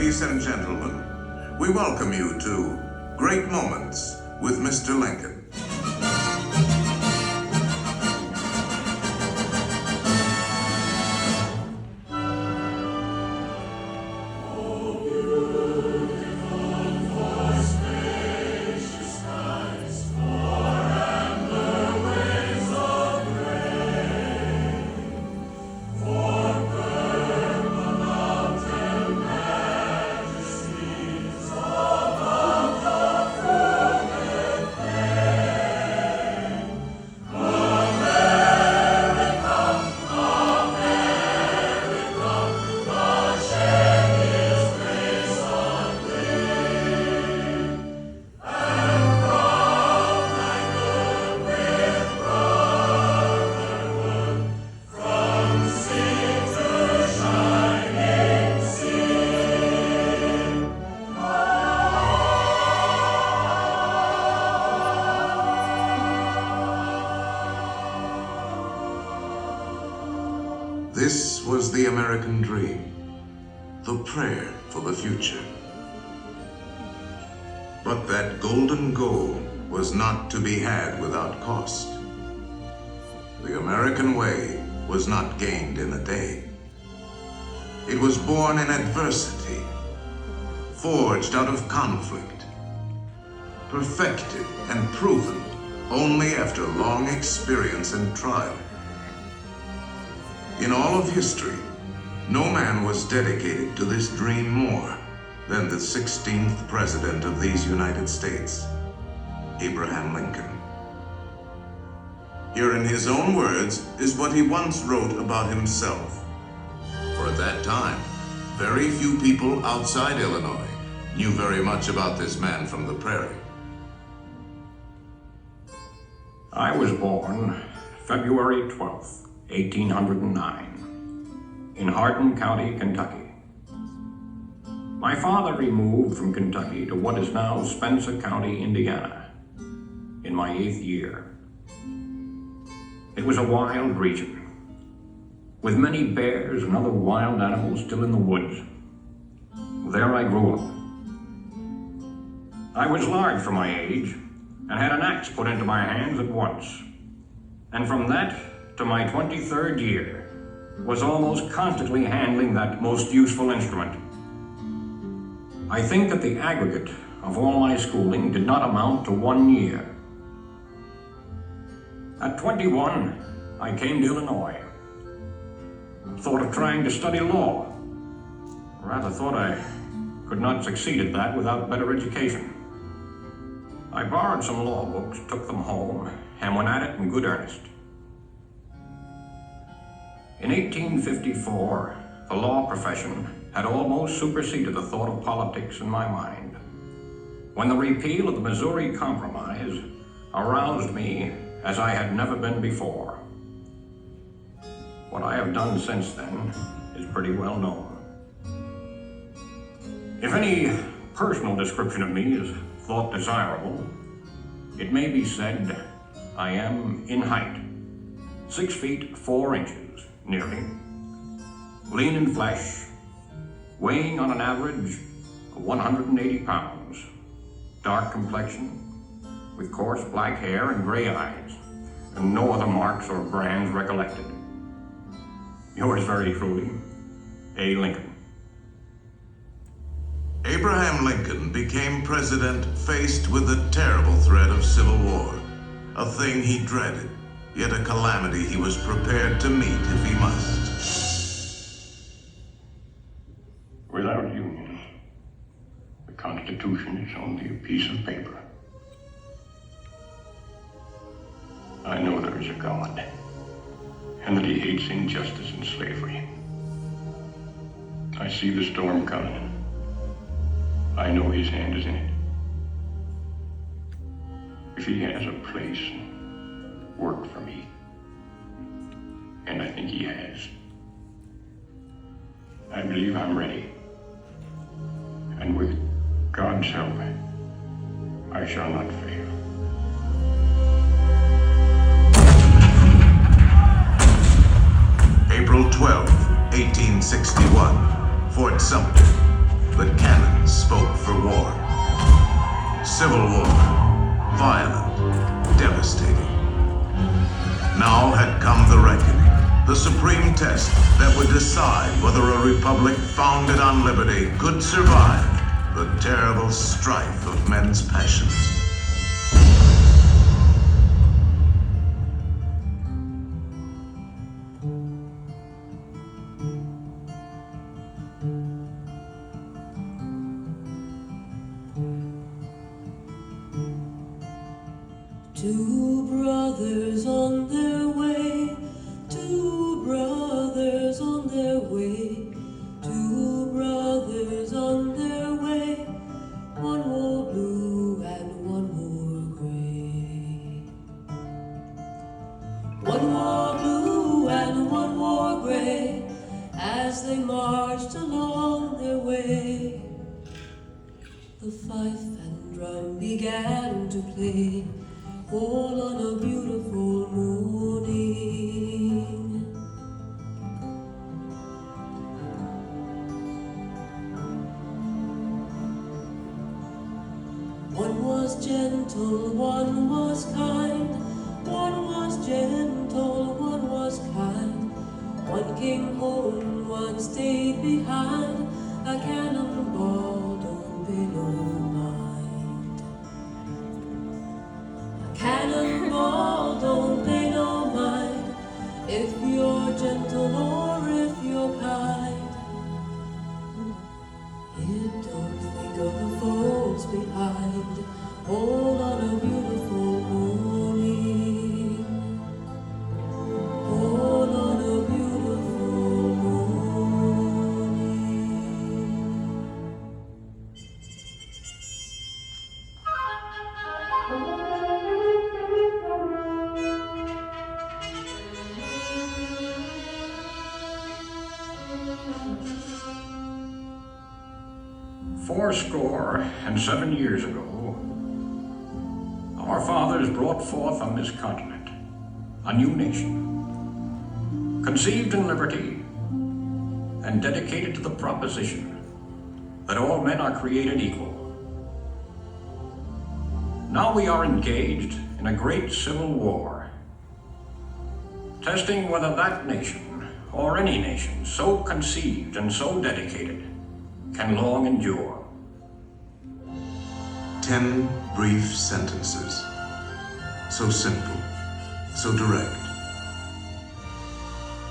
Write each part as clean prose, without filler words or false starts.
Ladies and gentlemen, we welcome you to Great Moments with Mr. Lincoln. This was the American dream, the prayer for the future. But that golden goal was not to be had without cost. The American way was not gained in a day. It was born in adversity, forged out of conflict, perfected and proven only after long experience and trial. In all of history, no man was dedicated to this dream more than the 16th President of these United States, Abraham Lincoln. Here in his own words is what he once wrote about himself. For at that time, very few people outside Illinois knew very much about this man from the prairie. I was born February 12th. 1809, in Hardin County, Kentucky. My father removed from Kentucky to what is now Spencer County, Indiana, in my 8th year. It was a wild region, with many bears and other wild animals still in the woods. There I grew up. I was large for my age, and had an axe put into my hands at once, and from that to my 23rd year, was almost constantly handling that most useful instrument. I think that the aggregate of all my schooling did not amount to 1 year. At 21, I came to Illinois. Thought of trying to study law. Rather thought I could not succeed at that without better education. I borrowed some law books, took them home, and went at it in good earnest. In 1854, the law profession had almost superseded the thought of politics in my mind, when the repeal of the Missouri Compromise aroused me as I had never been before. What I have done since then is pretty well known. If any personal description of me is thought desirable, it may be said I am in height, 6 feet 4 inches. Nearly, lean in flesh, weighing on an average of 180 pounds, dark complexion, with coarse black hair and gray eyes, and no other marks or brands recollected. Yours very truly, A. Lincoln. Abraham Lincoln became president faced with the terrible threat of civil war, a thing he dreaded, yet a calamity he was prepared to meet if he must. Without union, the Constitution is only a piece of paper. I know there is a God, and that he hates injustice and slavery. I see the storm coming. I know his hand is in it. If he has a place and work for me, and I think he has, I believe I'm ready. And with God's help, I shall not fail. April 12, 1861, Fort Sumter. the cannon spoke for war. Civil war, violent, devastating. Now had come the reckoning, the supreme test that would decide whether a republic founded on liberty could survive the terrible strife of men's passions. Two brothers on their way, two brothers on their way, two brothers on their way, one wore blue and one wore gray. One wore blue and one wore gray, as they marched along their way. The fife and drum began to play, all on a beautiful morning. One was gentle, one was kind, one was gentle, one was kind. One came home, one stayed behind, a cannonball, don't pay no mind. Cannonball, don't pay no mind, if you're gentle or if you're kind. It don't think of the folks behind, all on a beautiful morning. All on a beautiful morning. 87 years ago, our fathers brought forth on this continent a new nation, conceived in liberty and dedicated to the proposition that all men are created equal. Now we are engaged in a great civil war, testing whether that nation, or any nation so conceived and so dedicated, can long endure. 10 brief sentences, so simple, so direct.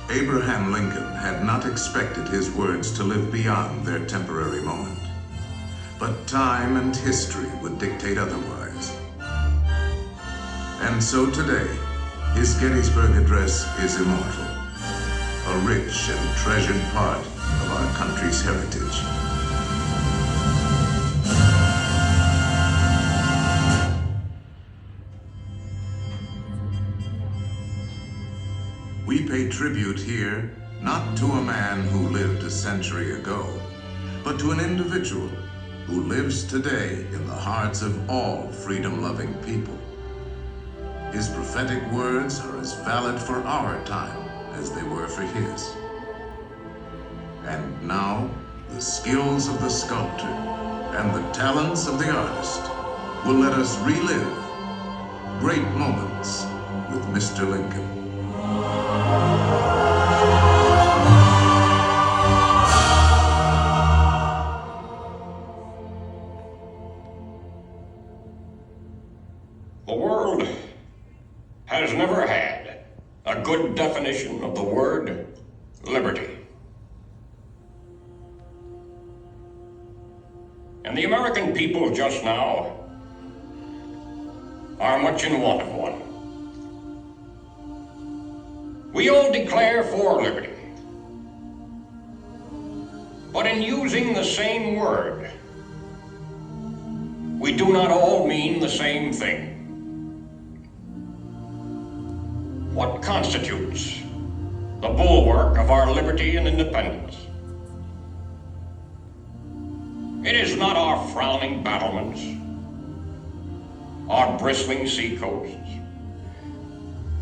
Abraham Lincoln had not expected his words to live beyond their temporary moment, but time and history would dictate otherwise. And so today, his Gettysburg Address is immortal, a rich and treasured part of our country's heritage. We pay tribute here not to a man who lived a century ago, but to an individual who lives today in the hearts of all freedom-loving people. His prophetic words are as valid for our time as they were for his. And now, the skills of the sculptor and the talents of the artist will let us relive great moments with Mr. Lincoln. The world has never had a good definition of the word liberty. And the American people just now are much in want of one. We all declare for liberty, but in using the same word, we do not all mean the same thing. What constitutes the bulwark of our liberty and independence? It is not our frowning battlements, our bristling seacoasts.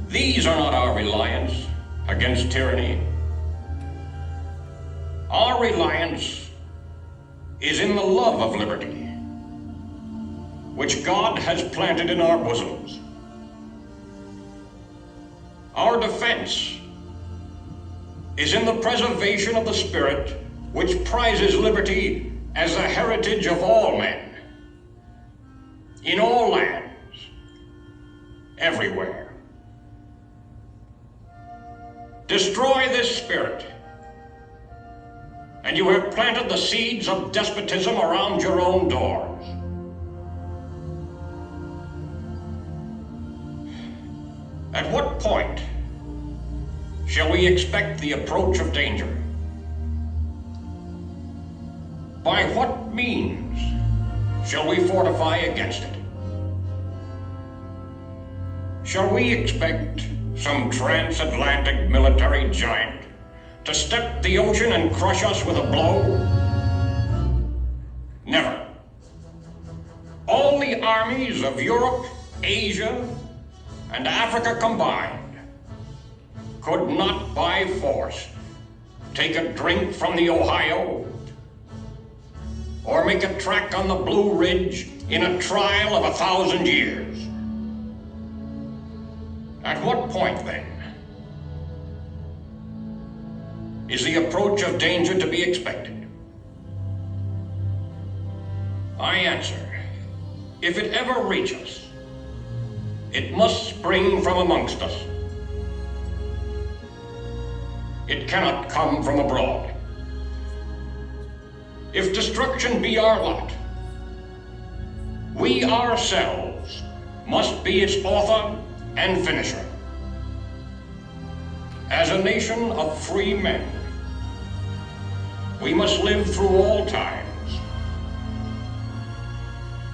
These are not our reliance against tyranny. Our reliance is in the love of liberty, which God has planted in our bosoms. Our defense is in the preservation of the spirit which prizes liberty as the heritage of all men, in all lands, everywhere. Destroy this spirit, and you have planted the seeds of despotism around your own doors. At what point shall we expect the approach of danger? By what means shall we fortify against it? Shall we expect some transatlantic military giant to step the ocean and crush us with a blow? Never. All the armies of Europe, Asia, and Africa combined could not by force take a drink from the Ohio or make a track on the Blue Ridge in a trial of 1,000 years. At what point, then, is the approach of danger to be expected? I answer, if it ever reach us, it must spring from amongst us. It cannot come from abroad. If destruction be our lot, we ourselves must be its author and finisher. As a nation of free men, we must live through all times,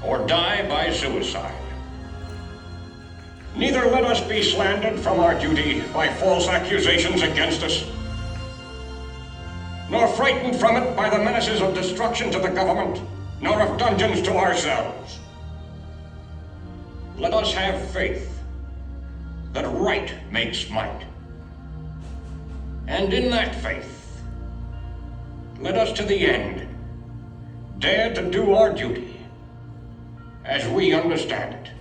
or die by suicide. Neither let us be slandered from our duty by false accusations against us, nor frightened from it by the menaces of destruction to the government, nor of dungeons to ourselves. Let us have faith that right makes might. And in that faith, let us to the end dare to do our duty as we understand it.